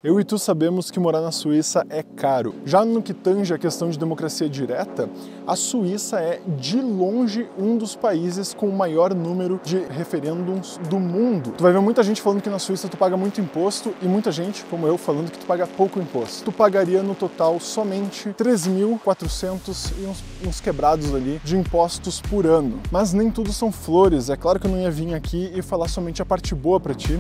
Eu e tu sabemos que morar na Suíça é caro. Já no que tange a questão de democracia direta, a Suíça é, de longe, um dos países com o maior número de referêndums do mundo. Tu vai ver muita gente falando que na Suíça tu paga muito imposto e muita gente, como eu, falando que tu paga pouco imposto. Tu pagaria no total somente 3.400 e uns quebrados ali de impostos por ano. Mas nem tudo são flores. É claro que eu não ia vir aqui e falar somente a parte boa pra ti.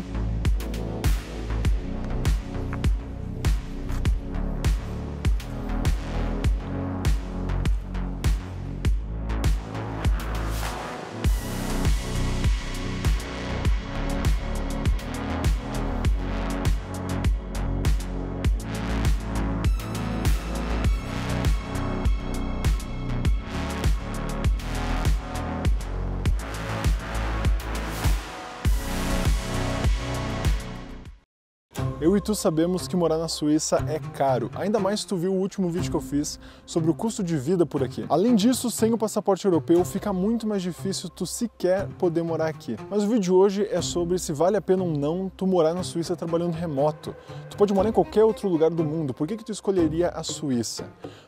Eu e tu sabemos que morar na Suíça é caro, ainda mais se tu viu o último vídeo que eu fiz sobre o custo de vida por aqui. Além disso, sem o passaporte europeu fica muito mais difícil tu sequer poder morar aqui. Mas o vídeo de hoje é sobre se vale a pena ou não tu morar na Suíça trabalhando remoto. Tu pode morar em qualquer outro lugar do mundo, por que tu escolheria a Suíça?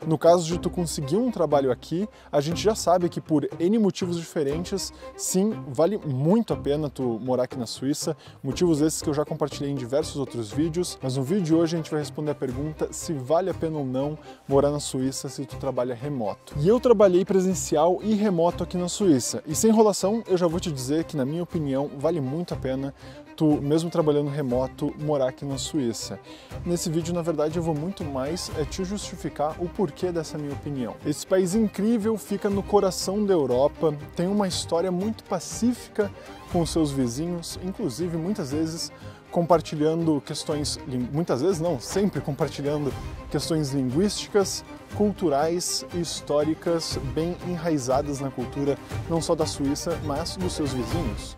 No caso de tu conseguir um trabalho aqui, a gente já sabe que por N motivos diferentes, sim, vale muito a pena tu morar aqui na Suíça, motivos esses que eu já compartilhei em diversos outros vídeos, mas no vídeo de hoje a gente vai responder a pergunta se vale a pena ou não morar na Suíça se tu trabalha remoto. E eu trabalhei presencial e remoto aqui na Suíça, e sem enrolação eu já vou te dizer que, na minha opinião, vale muito a pena tu, mesmo trabalhando remoto, morar aqui na Suíça. Nesse vídeo, na verdade, eu vou muito mais te justificar o porquê dessa minha opinião. Esse país incrível fica no coração da Europa, tem uma história muito pacífica com os seus vizinhos, inclusive muitas vezes compartilhando questões, muitas vezes não, sempre compartilhando questões linguísticas, culturais e históricas bem enraizadas na cultura não só da Suíça, mas dos seus vizinhos.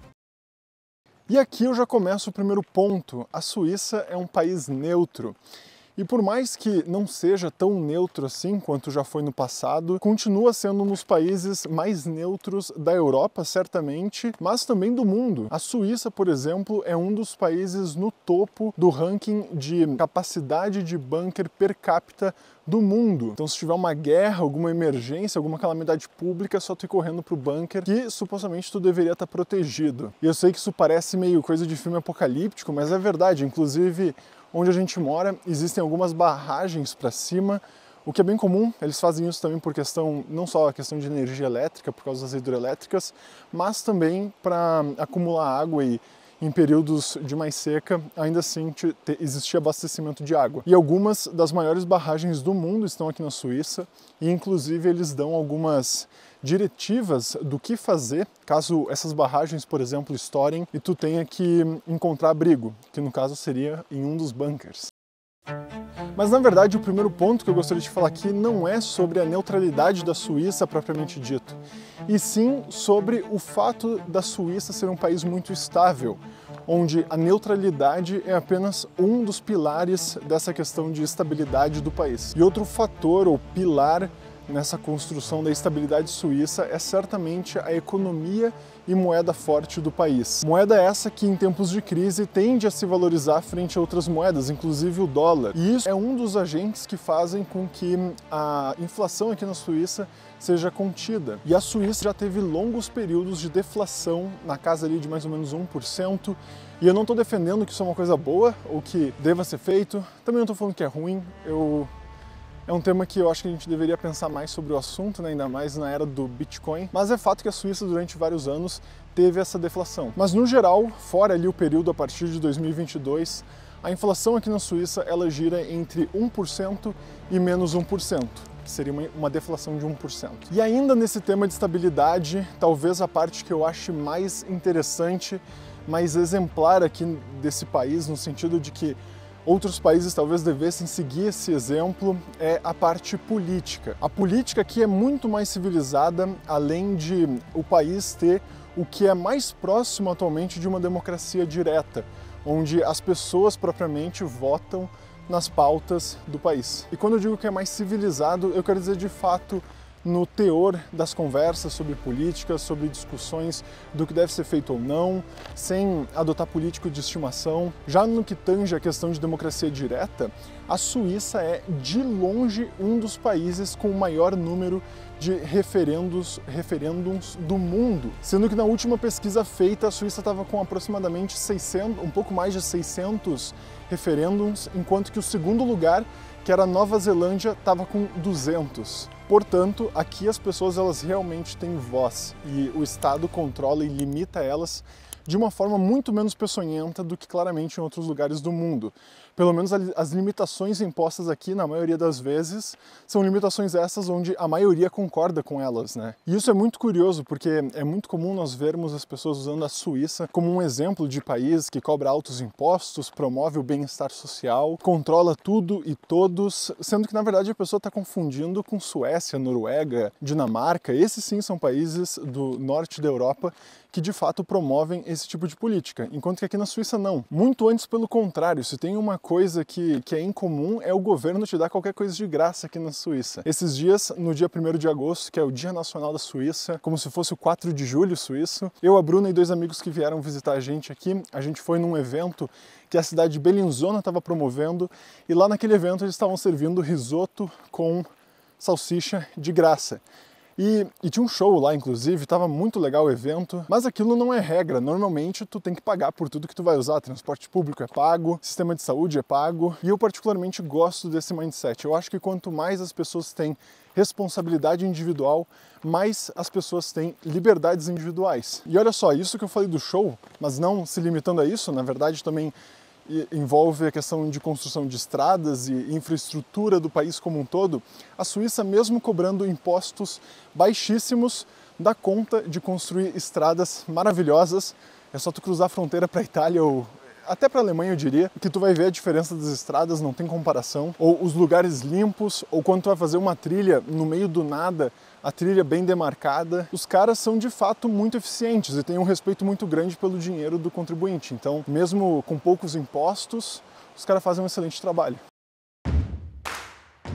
E aqui eu já começo o primeiro ponto. A Suíça é um país neutro. E por mais que não seja tão neutro assim quanto já foi no passado, continua sendo um dos países mais neutros da Europa, certamente, mas também do mundo. A Suíça, por exemplo, é um dos países no topo do ranking de capacidade de bunker per capita do mundo. Então, se tiver uma guerra, alguma emergência, alguma calamidade pública, é só tu ir correndo pro bunker, que supostamente tu deveria estar protegido. E eu sei que isso parece meio coisa de filme apocalíptico, mas é verdade. Inclusive, onde a gente mora, existem algumas barragens para cima, o que é bem comum. Eles fazem isso também por questão, não só a questão de energia elétrica, por causa das hidrelétricas, mas também para acumular água e em períodos de mais seca, ainda assim existia abastecimento de água. E algumas das maiores barragens do mundo estão aqui na Suíça, e inclusive eles dão algumas diretivas do que fazer caso essas barragens, por exemplo, estourem e tu tenha que encontrar abrigo, que no caso seria em um dos bunkers. Mas na verdade o primeiro ponto que eu gostaria de falar aqui não é sobre a neutralidade da Suíça propriamente dito, e sim sobre o fato da Suíça ser um país muito estável, onde a neutralidade é apenas um dos pilares dessa questão de estabilidade do país. E outro fator ou pilar nessa construção da estabilidade suíça é certamente a economia e moeda forte do país. Moeda essa que em tempos de crise tende a se valorizar frente a outras moedas, inclusive o dólar. E isso é um dos agentes que fazem com que a inflação aqui na Suíça seja contida. E a Suíça já teve longos períodos de deflação, na casa ali de mais ou menos 1%, e eu não estou defendendo que isso é uma coisa boa ou que deva ser feito, também não estou falando que é ruim. É um tema que eu acho que a gente deveria pensar mais sobre o assunto, né? Ainda mais na era do Bitcoin, mas é fato que a Suíça durante vários anos teve essa deflação. Mas no geral, fora ali o período a partir de 2022, a inflação aqui na Suíça ela gira entre 1% e menos 1%. Que seria uma deflação de 1%. E ainda nesse tema de estabilidade, talvez a parte que eu ache mais interessante, mais exemplar aqui desse país, no sentido de que outros países talvez devessem seguir esse exemplo, é a parte política. A política aqui é muito mais civilizada, além de o país ter o que é mais próximo atualmente de uma democracia direta, onde as pessoas propriamente votam nas pautas do país. E quando eu digo que é mais civilizado, eu quero dizer de fato no teor das conversas sobre política, sobre discussões do que deve ser feito ou não, sem adotar político de estimação. Já no que tange a questão de democracia direta, a Suíça é, de longe, um dos países com o maior número de referendums do mundo, sendo que na última pesquisa feita a Suíça estava com aproximadamente 600, um pouco mais de 600 referendums, enquanto que o segundo lugar, que era a Nova Zelândia, estava com 200. Portanto, aqui as pessoas elas realmente têm voz e o Estado controla e limita elas de uma forma muito menos peçonhenta do que claramente em outros lugares do mundo. Pelo menos as limitações impostas aqui, na maioria das vezes, são limitações essas onde a maioria concorda com elas, né? E isso é muito curioso, porque é muito comum nós vermos as pessoas usando a Suíça como um exemplo de país que cobra altos impostos, promove o bem-estar social, controla tudo e todos, sendo que na verdade a pessoa está confundindo com Suécia, Noruega, Dinamarca. Esses sim são países do norte da Europa que de fato promovem esse tipo de política, enquanto que aqui na Suíça não. Muito antes, pelo contrário, se tem uma coisa que é incomum é o governo te dar qualquer coisa de graça aqui na Suíça. Esses dias, no dia 1º de agosto, que é o Dia Nacional da Suíça, como se fosse o 4 de julho suíço, eu, a Bruna e 2 amigos que vieram visitar a gente aqui, a gente foi num evento que a cidade de Bellinzona estava promovendo, e lá naquele evento eles estavam servindo risoto com salsicha de graça. E tinha um show lá, inclusive, estava muito legal o evento, mas aquilo não é regra. Normalmente tu tem que pagar por tudo que tu vai usar, transporte público é pago, sistema de saúde é pago, e eu particularmente gosto desse mindset. Eu acho que quanto mais as pessoas têm responsabilidade individual, mais as pessoas têm liberdades individuais. E olha só, isso que eu falei do show, mas não se limitando a isso, na verdade também envolve a questão de construção de estradas e infraestrutura do país como um todo. A Suíça, mesmo cobrando impostos baixíssimos, dá conta de construir estradas maravilhosas. É só tu cruzar a fronteira para a Itália ou até para a Alemanha, eu diria, que tu vai ver a diferença das estradas, não tem comparação. Ou os lugares limpos, ou quando tu vai fazer uma trilha no meio do nada, a trilha bem demarcada. Os caras são de fato muito eficientes e têm um respeito muito grande pelo dinheiro do contribuinte. Então, mesmo com poucos impostos, os caras fazem um excelente trabalho.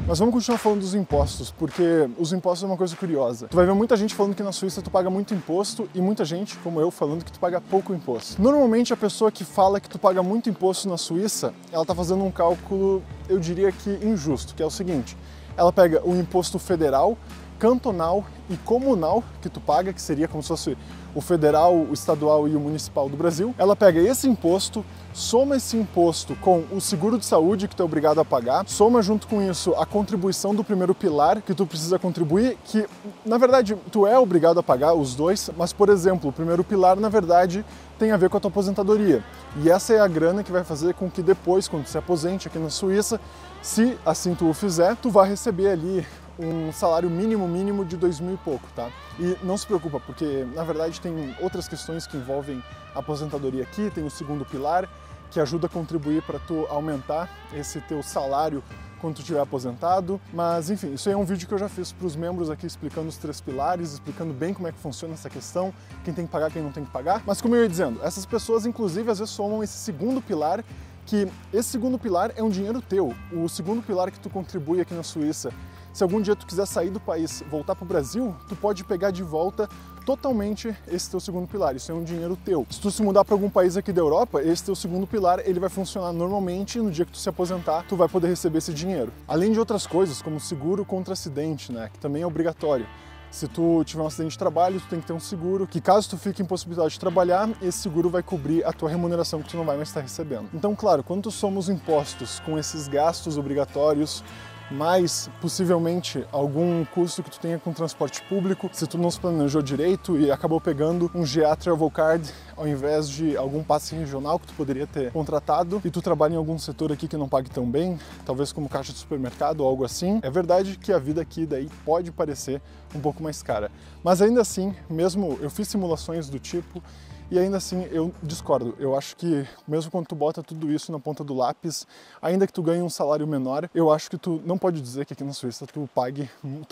Mas vamos continuar falando dos impostos, porque os impostos é uma coisa curiosa. Tu vai ver muita gente falando que na Suíça tu paga muito imposto e muita gente, como eu, falando que tu paga pouco imposto. Normalmente a pessoa que fala que tu paga muito imposto na Suíça, ela tá fazendo um cálculo, eu diria que injusto, que é o seguinte: ela pega o imposto federal, cantonal e comunal que tu paga, que seria como se fosse o federal, o estadual e o municipal do Brasil. Ela pega esse imposto, soma esse imposto com o seguro de saúde que tu é obrigado a pagar, soma junto com isso a contribuição do primeiro pilar que tu precisa contribuir, que na verdade tu é obrigado a pagar os dois, mas por exemplo, o primeiro pilar na verdade tem a ver com a tua aposentadoria. E essa é a grana que vai fazer com que depois, quando tu se aposente aqui na Suíça, se assim tu o fizer, tu vai receber ali um salário mínimo de 2.000 e pouco, tá? E não se preocupa, porque na verdade tem outras questões que envolvem a aposentadoria aqui, tem o segundo pilar, que ajuda a contribuir para tu aumentar esse teu salário quando tu estiver aposentado. Mas enfim, isso aí é um vídeo que eu já fiz para os membros aqui explicando os 3 pilares, explicando bem como é que funciona essa questão, quem tem que pagar, quem não tem que pagar. Mas como eu ia dizendo, essas pessoas inclusive às vezes somam esse segundo pilar, que esse segundo pilar é um dinheiro teu. O segundo pilar que tu contribui aqui na Suíça, se algum dia tu quiser sair do país, voltar para o Brasil, tu pode pegar de volta totalmente esse teu segundo pilar. Isso é um dinheiro teu. Se tu se mudar para algum país aqui da Europa, esse teu segundo pilar ele vai funcionar normalmente. No dia que tu se aposentar, tu vai poder receber esse dinheiro. Além de outras coisas, como seguro contra acidente, né, que também é obrigatório. Se tu tiver um acidente de trabalho, tu tem que ter um seguro, que caso tu fique impossibilitado de trabalhar, esse seguro vai cobrir a tua remuneração que tu não vai mais estar recebendo. Então, claro, quando tu soma os impostos com esses gastos obrigatórios, mais possivelmente algum custo que tu tenha com transporte público, se tu não se planejou direito e acabou pegando um GA Travel Card ao invés de algum passe regional que tu poderia ter contratado e tu trabalha em algum setor aqui que não pague tão bem, talvez como caixa de supermercado ou algo assim, é verdade que a vida aqui daí pode parecer um pouco mais cara. Mas ainda assim, mesmo eu fiz simulações do tipo, e ainda assim eu discordo. Eu acho que mesmo quando tu bota tudo isso na ponta do lápis, ainda que tu ganhe um salário menor, eu acho que tu não pode dizer que aqui na Suíça tu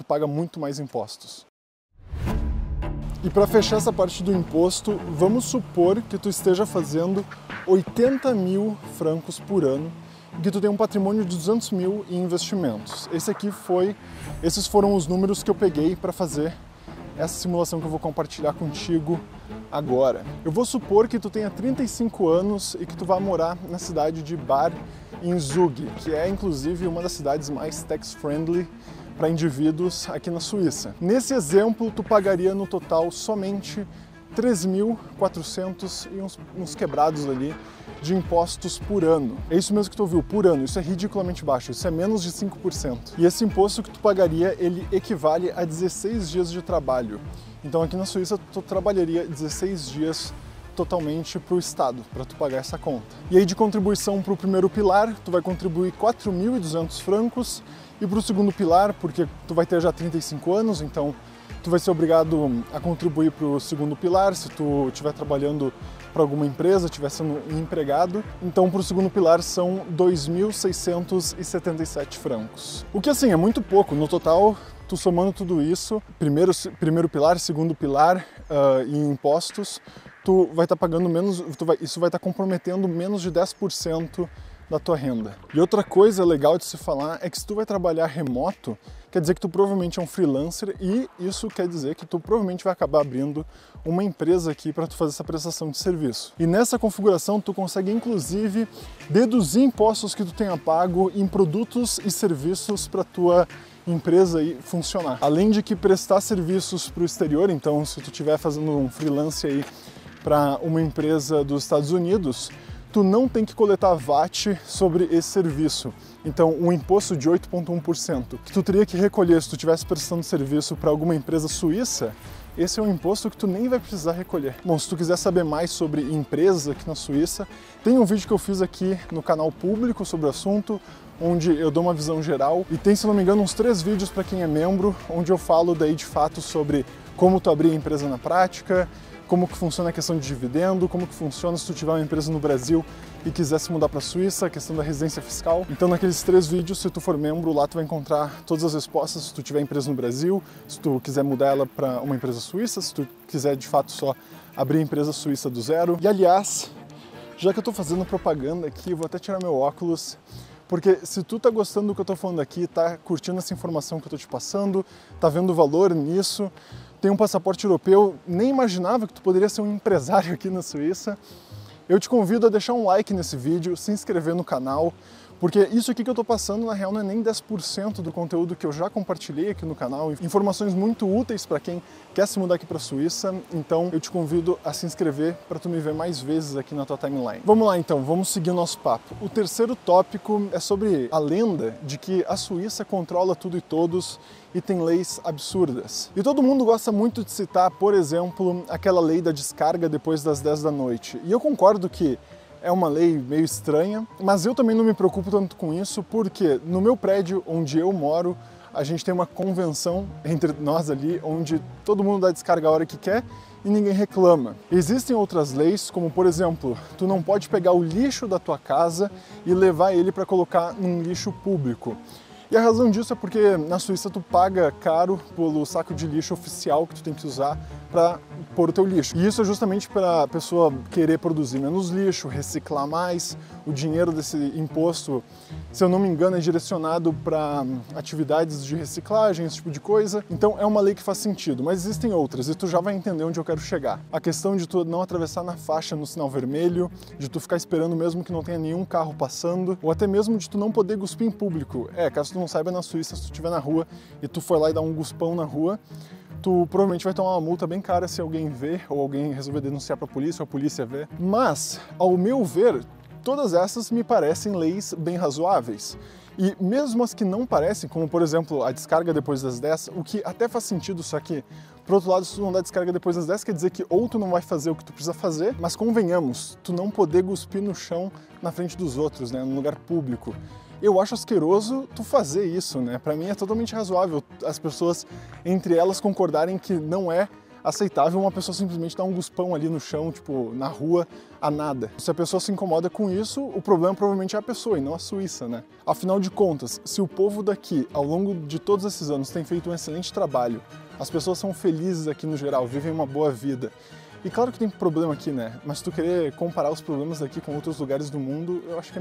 paga muito mais impostos. E para fechar essa parte do imposto, vamos supor que tu esteja fazendo 80.000 francos por ano e que tu tem um patrimônio de 200 mil em investimentos. Esses foram os números que eu peguei para fazer essa simulação que eu vou compartilhar contigo agora. Eu vou supor que tu tenha 35 anos e que tu vá morar na cidade de Bar em Zug, que é inclusive uma das cidades mais tax-friendly para indivíduos aqui na Suíça. Nesse exemplo, tu pagaria no total somente 3.400 e uns quebrados ali de impostos por ano. É isso mesmo que tu ouviu, por ano. Isso é ridiculamente baixo, isso é menos de 5%. E esse imposto que tu pagaria, ele equivale a 16 dias de trabalho. Então aqui na Suíça tu trabalharia 16 dias totalmente para o Estado, para tu pagar essa conta. E aí de contribuição para o primeiro pilar, tu vai contribuir 4.200 francos, e para o segundo pilar, porque tu vai ter já 35 anos, então tu vai ser obrigado a contribuir para o segundo pilar se tu estiver trabalhando para alguma empresa, estiver sendo empregado. Então para o segundo pilar são 2.677 francos. O que assim é muito pouco, no total, tu somando tudo isso, primeiro pilar, segundo pilar e impostos, tu vai estar pagando menos, isso vai estar comprometendo menos de 10% da tua renda. E outra coisa legal de se falar é que se tu vai trabalhar remoto, quer dizer que tu provavelmente é um freelancer e isso quer dizer que tu provavelmente vai acabar abrindo uma empresa aqui para tu fazer essa prestação de serviço. E nessa configuração tu consegue inclusive deduzir impostos que tu tenha pago em produtos e serviços para tua empresa aí funcionar. Além de que prestar serviços para o exterior, então se tu estiver fazendo um freelance aí para uma empresa dos Estados Unidos, tu não tem que coletar VAT sobre esse serviço. Então, um imposto de 8,1% que tu teria que recolher se tu estivesse prestando serviço para alguma empresa suíça, esse é um imposto que tu nem vai precisar recolher. Bom, se tu quiser saber mais sobre empresas aqui na Suíça, tem um vídeo que eu fiz aqui no canal público sobre o assunto, onde eu dou uma visão geral, e tem, se não me engano, uns 3 vídeos para quem é membro, onde eu falo daí de fato sobre como tu abrir a empresa na prática, como que funciona a questão de dividendo, como que funciona se tu tiver uma empresa no Brasil e quiser se mudar para a Suíça, a questão da residência fiscal. Então naqueles 3 vídeos, se tu for membro, lá tu vai encontrar todas as respostas se tu tiver empresa no Brasil, se tu quiser mudar ela para uma empresa suíça, se tu quiser de fato só abrir a empresa suíça do zero. E aliás, já que eu estou fazendo propaganda aqui, eu vou até tirar meu óculos, porque se tu tá gostando do que eu tô falando aqui, tá curtindo essa informação que eu tô te passando, tá vendo valor nisso, tem um passaporte europeu, nem imaginava que tu poderia ser um empresário aqui na Suíça, eu te convido a deixar um like nesse vídeo, se inscrever no canal, porque isso aqui que eu tô passando, na real, não é nem 10% do conteúdo que eu já compartilhei aqui no canal, informações muito úteis para quem quer se mudar aqui para a Suíça, então eu te convido a se inscrever para tu me ver mais vezes aqui na tua timeline. Vamos lá então, vamos seguir o nosso papo. O terceiro tópico é sobre a lenda de que a Suíça controla tudo e todos e tem leis absurdas. E todo mundo gosta muito de citar, por exemplo, aquela lei da descarga depois das 10 da noite. E eu concordo que é uma lei meio estranha, mas eu também não me preocupo tanto com isso, porque no meu prédio onde eu moro, a gente tem uma convenção entre nós ali, onde todo mundo dá descarga a hora que quer e ninguém reclama. Existem outras leis, como por exemplo, tu não pode pegar o lixo da tua casa e levar ele para colocar num lixo público. E a razão disso é porque na Suíça tu paga caro pelo saco de lixo oficial que tu tem que usar para pôr o teu lixo. E isso é justamente para a pessoa querer produzir menos lixo, reciclar mais. O dinheiro desse imposto, se eu não me engano, é direcionado para atividades de reciclagem, esse tipo de coisa. Então é uma lei que faz sentido, mas existem outras e tu já vai entender onde eu quero chegar. A questão de tu não atravessar na faixa no sinal vermelho, de tu ficar esperando mesmo que não tenha nenhum carro passando, ou até mesmo de tu não poder cuspir em público. Caso tu não saiba, na Suíça, se tu estiver na rua e tu for lá e dar um guspão na rua, tu provavelmente vai tomar uma multa bem cara se alguém ver, ou alguém resolver denunciar para a polícia, ou a polícia ver. Mas, ao meu ver, todas essas me parecem leis bem razoáveis. E mesmo as que não parecem, como por exemplo a descarga depois das 10, o que até faz sentido, só que por outro lado, se tu não dá descarga depois das 10, quer dizer que ou tu não vai fazer o que tu precisa fazer, mas convenhamos, tu não poder cuspir no chão na frente dos outros, né, num lugar público. Eu acho asqueroso tu fazer isso, né? Pra mim é totalmente razoável as pessoas, entre elas, concordarem que não é aceitável uma pessoa simplesmente dar um guspão ali no chão, tipo, na rua, a nada. Se a pessoa se incomoda com isso, o problema provavelmente é a pessoa e não a Suíça, né? Afinal de contas, se o povo daqui, ao longo de todos esses anos, tem feito um excelente trabalho, as pessoas são felizes aqui no geral, vivem uma boa vida, E claro que tem problema aqui, né? Mas se tu querer comparar os problemas daqui com outros lugares do mundo, eu acho que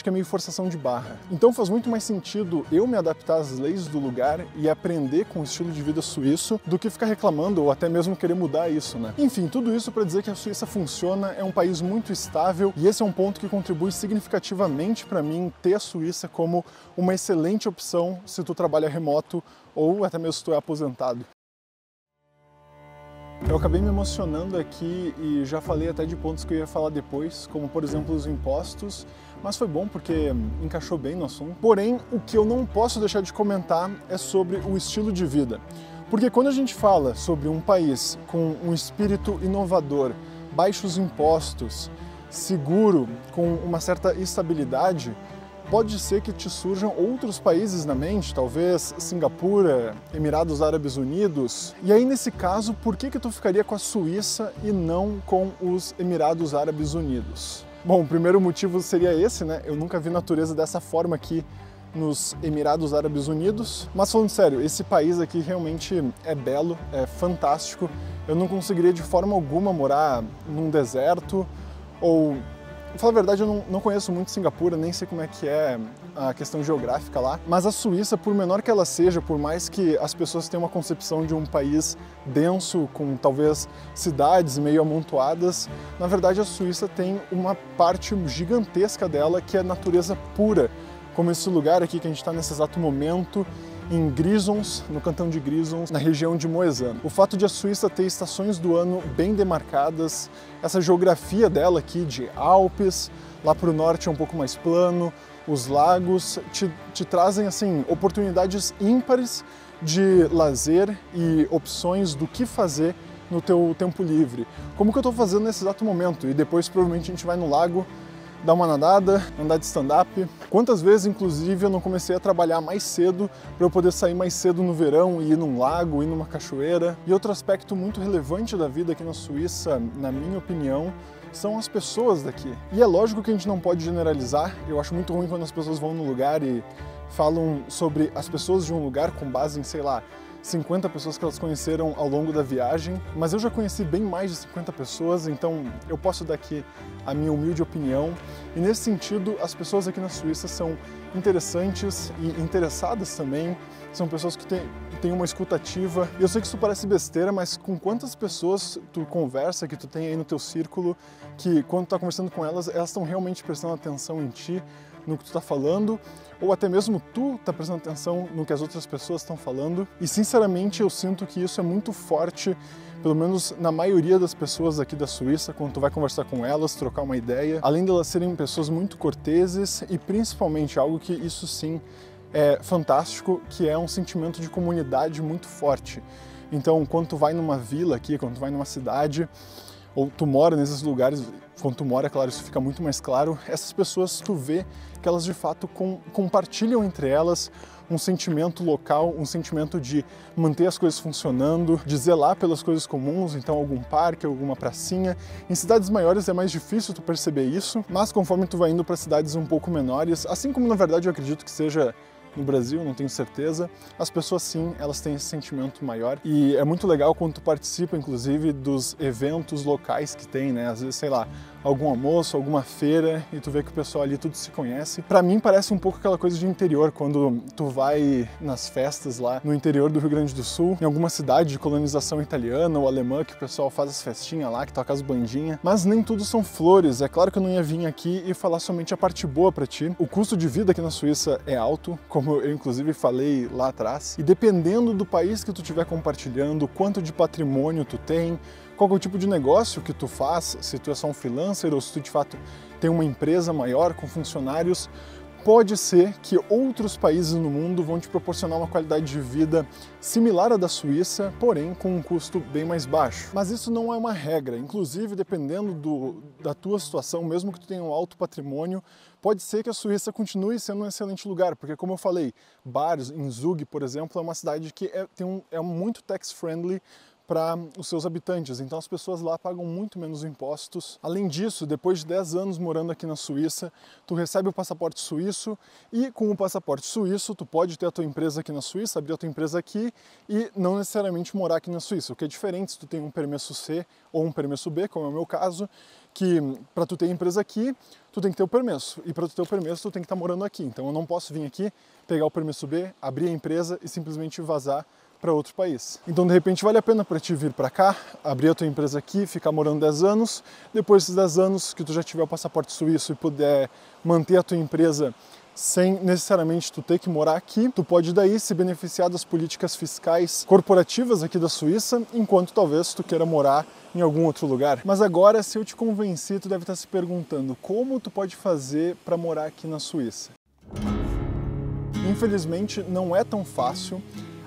é meio forçação de barra. Então faz muito mais sentido eu me adaptar às leis do lugar e aprender com o estilo de vida suíço do que ficar reclamando ou até mesmo querer mudar isso, né? Enfim, tudo isso para dizer que a Suíça funciona, é um país muito estável e esse é um ponto que contribui significativamente para mim ter a Suíça como uma excelente opção se tu trabalha remoto ou até mesmo se tu é aposentado. Eu acabei me emocionando aqui e já falei até de pontos que eu ia falar depois, como por exemplo os impostos, mas foi bom porque encaixou bem no assunto. Porém, o que eu não posso deixar de comentar é sobre o estilo de vida. Porque quando a gente fala sobre um país com um espírito inovador, baixos impostos, seguro, com uma certa estabilidade, pode ser que te surjam outros países na mente, talvez Singapura, Emirados Árabes Unidos. E aí, nesse caso, por que tu ficaria com a Suíça e não com os Emirados Árabes Unidos? Bom, o primeiro motivo seria esse, né? Eu nunca vi natureza dessa forma aqui nos Emirados Árabes Unidos. Mas falando sério, esse país aqui realmente é belo, é fantástico. Eu não conseguiria de forma alguma morar num deserto ou... Pra falar a verdade, eu não conheço muito Singapura, nem sei como é que é a questão geográfica lá, mas a Suíça, por menor que ela seja, por mais que as pessoas tenham uma concepção de um país denso, com talvez cidades meio amontoadas, na verdade a Suíça tem uma parte gigantesca dela que é natureza pura, como esse lugar aqui que a gente está nesse exato momento, em Grisons, no cantão de Grisons, na região de Moesano. O fato de a Suíça ter estações do ano bem demarcadas, essa geografia dela aqui de Alpes, lá para o norte é um pouco mais plano, os lagos te trazem assim oportunidades ímpares de lazer e opções do que fazer no teu tempo livre. Como que eu estou fazendo nesse exato momento, e depois provavelmente a gente vai no lago, dar uma nadada, andar de stand-up. Quantas vezes, inclusive, eu não comecei a trabalhar mais cedo para eu poder sair mais cedo no verão e ir num lago, ir numa cachoeira. E outro aspecto muito relevante da vida aqui na Suíça, na minha opinião, são as pessoas daqui. E é lógico que a gente não pode generalizar. Eu acho muito ruim quando as pessoas vão no lugar e falam sobre as pessoas de um lugar com base em, sei lá, 50 pessoas que elas conheceram ao longo da viagem, mas eu já conheci bem mais de 50 pessoas, então eu posso dar aqui a minha humilde opinião. E nesse sentido, as pessoas aqui na Suíça são interessantes e interessadas também, são pessoas que têm uma escuta ativa. E eu sei que isso parece besteira, mas com quantas pessoas tu conversa, que tu tem aí no teu círculo, que quando tu tá conversando com elas, elas estão realmente prestando atenção em ti, no que tu está falando, ou até mesmo tu está prestando atenção no que as outras pessoas estão falando. E sinceramente eu sinto que isso é muito forte, pelo menos na maioria das pessoas aqui da Suíça, quando tu vai conversar com elas, trocar uma ideia. Além de elas serem pessoas muito corteses e principalmente algo que isso sim é fantástico, que é um sentimento de comunidade muito forte. Então quando tu vai numa vila aqui, quando tu vai numa cidade, ou tu mora nesses lugares, quando tu mora, claro, isso fica muito mais claro, essas pessoas tu vê que elas de fato compartilham entre elas um sentimento local, um sentimento de manter as coisas funcionando, de zelar pelas coisas comuns, então algum parque, alguma pracinha. Em cidades maiores é mais difícil tu perceber isso, mas conforme tu vai indo para cidades um pouco menores, assim como na verdade eu acredito que seja no Brasil, não tenho certeza, as pessoas sim, elas têm esse sentimento maior e é muito legal quando tu participa, inclusive, dos eventos locais que tem, né? Às vezes, sei lá, algum almoço, alguma feira e tu vê que o pessoal ali tudo se conhece. Pra mim parece um pouco aquela coisa de interior, quando tu vai nas festas lá no interior do Rio Grande do Sul, em alguma cidade de colonização italiana ou alemã, que o pessoal faz as festinhas lá, que toca as bandinhas, mas nem tudo são flores. É claro que eu não ia vir aqui e falar somente a parte boa pra ti. O custo de vida aqui na Suíça é alto, como eu inclusive falei lá atrás, e dependendo do país que tu estiver compartilhando, quanto de patrimônio tu tem, qual é o tipo de negócio que tu faz, se tu é só um freelancer ou se tu de fato tem uma empresa maior com funcionários, pode ser que outros países no mundo vão te proporcionar uma qualidade de vida similar à da Suíça, porém com um custo bem mais baixo. Mas isso não é uma regra, inclusive dependendo da tua situação, mesmo que tu tenha um alto patrimônio, pode ser que a Suíça continue sendo um excelente lugar, porque como eu falei, Bars, em Zug, por exemplo, é uma cidade que é muito tax-friendly para os seus habitantes, então as pessoas lá pagam muito menos impostos. Além disso, depois de 10 anos morando aqui na Suíça, tu recebe o passaporte suíço e com o passaporte suíço tu pode ter a tua empresa aqui na Suíça, abrir a tua empresa aqui e não necessariamente morar aqui na Suíça, o que é diferente se tu tem um permesso C ou um permesso B, como é o meu caso, que para tu ter empresa aqui, tu tem que ter o permesso, e para tu ter o permesso tu tem que estar morando aqui, então eu não posso vir aqui, pegar o permesso B, abrir a empresa e simplesmente vazar para outro país. Então, de repente, vale a pena para ti vir para cá, abrir a tua empresa aqui, ficar morando 10 anos, depois desses 10 anos que tu já tiver o passaporte suíço e puder manter a tua empresa sem necessariamente tu ter que morar aqui, tu pode daí se beneficiar das políticas fiscais corporativas aqui da Suíça, enquanto talvez tu queira morar em algum outro lugar. Mas agora, se eu te convenci, tu deve estar se perguntando como tu pode fazer para morar aqui na Suíça. Infelizmente, não é tão fácil,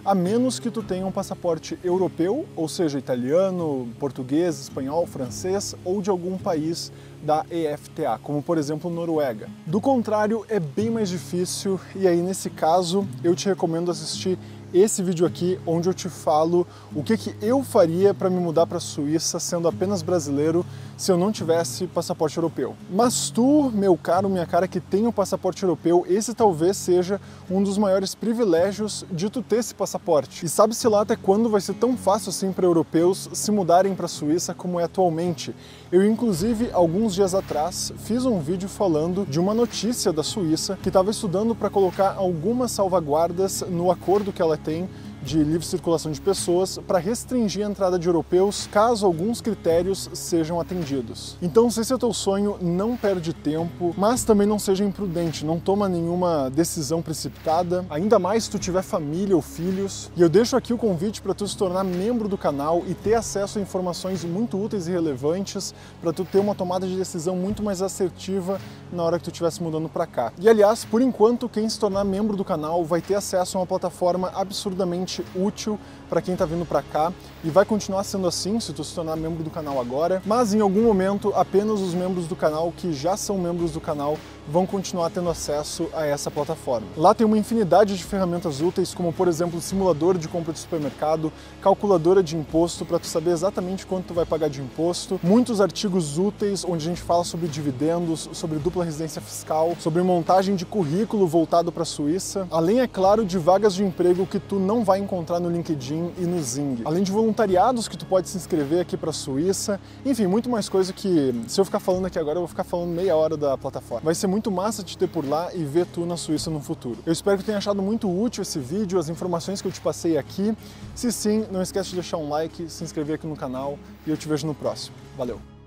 a menos que tu tenha um passaporte europeu, ou seja, italiano, português, espanhol, francês ou de algum país da EFTA, como por exemplo Noruega. Do contrário, é bem mais difícil e aí nesse caso eu te recomendo assistir esse vídeo aqui, onde eu te falo o que eu faria para me mudar para a Suíça sendo apenas brasileiro se eu não tivesse passaporte europeu. Mas tu, meu caro, minha cara, que tem o passaporte europeu, esse talvez seja um dos maiores privilégios de tu ter esse passaporte. E sabe-se lá até quando vai ser tão fácil assim para europeus se mudarem para a Suíça como é atualmente. Eu, inclusive, alguns dias atrás, fiz um vídeo falando de uma notícia da Suíça que estava estudando para colocar algumas salvaguardas no acordo que ela tem de livre circulação de pessoas para restringir a entrada de europeus caso alguns critérios sejam atendidos. Então, se esse é o teu sonho, não perde tempo, mas também não seja imprudente, não toma nenhuma decisão precipitada, ainda mais se tu tiver família ou filhos. E eu deixo aqui o convite para tu se tornar membro do canal e ter acesso a informações muito úteis e relevantes para tu ter uma tomada de decisão muito mais assertiva na hora que tu estiver se mudando para cá. E aliás, por enquanto, quem se tornar membro do canal vai ter acesso a uma plataforma absurdamente útil para quem está vindo para cá e vai continuar sendo assim se tu se tornar membro do canal agora, mas em algum momento apenas os membros do canal que já são membros do canal vão continuar tendo acesso a essa plataforma. Lá tem uma infinidade de ferramentas úteis, como por exemplo simulador de compra de supermercado, calculadora de imposto para tu saber exatamente quanto tu vai pagar de imposto, muitos artigos úteis onde a gente fala sobre dividendos, sobre dupla residência fiscal, sobre montagem de currículo voltado para a Suíça, além, é claro, de vagas de emprego que tu não vai encontrar no LinkedIn e no Zing, além de voluntariados que tu pode se inscrever aqui para a Suíça, enfim, muito mais coisa que se eu ficar falando aqui agora eu vou ficar falando meia hora da plataforma. Vai ser muito massa te ter por lá e ver tu na Suíça no futuro. Eu espero que tenha achado muito útil esse vídeo, as informações que eu te passei aqui. Se sim, não esquece de deixar um like, se inscrever aqui no canal e eu te vejo no próximo. Valeu!